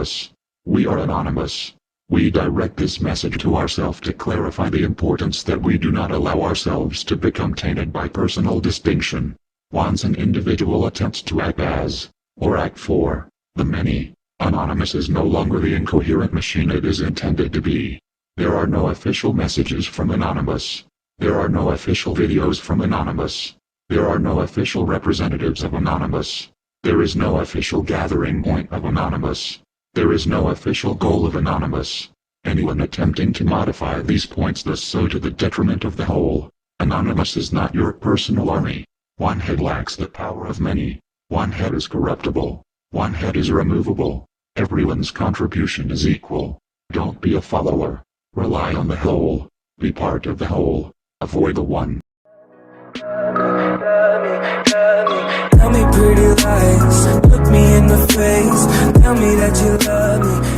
Anonymous. We are anonymous. We direct this message to ourselves to clarify the importance that we do not allow ourselves to become tainted by personal distinction. Once an individual attempts to act as, or act for, the many, Anonymous is no longer the incoherent machine it is intended to be. There are no official messages from Anonymous. There are no official videos from Anonymous. There are no official representatives of Anonymous. There is no official gathering point of Anonymous. There is no official goal of Anonymous. Anyone attempting to modify these points does so to the detriment of the whole. Anonymous is not your personal army. One head lacks the power of many. One head is corruptible. One head is removable. Everyone's contribution is equal. Don't be a follower. Rely on the whole. Be part of the whole. Avoid the one. Tell me pretty lies, look me in the face, tell me that you love me.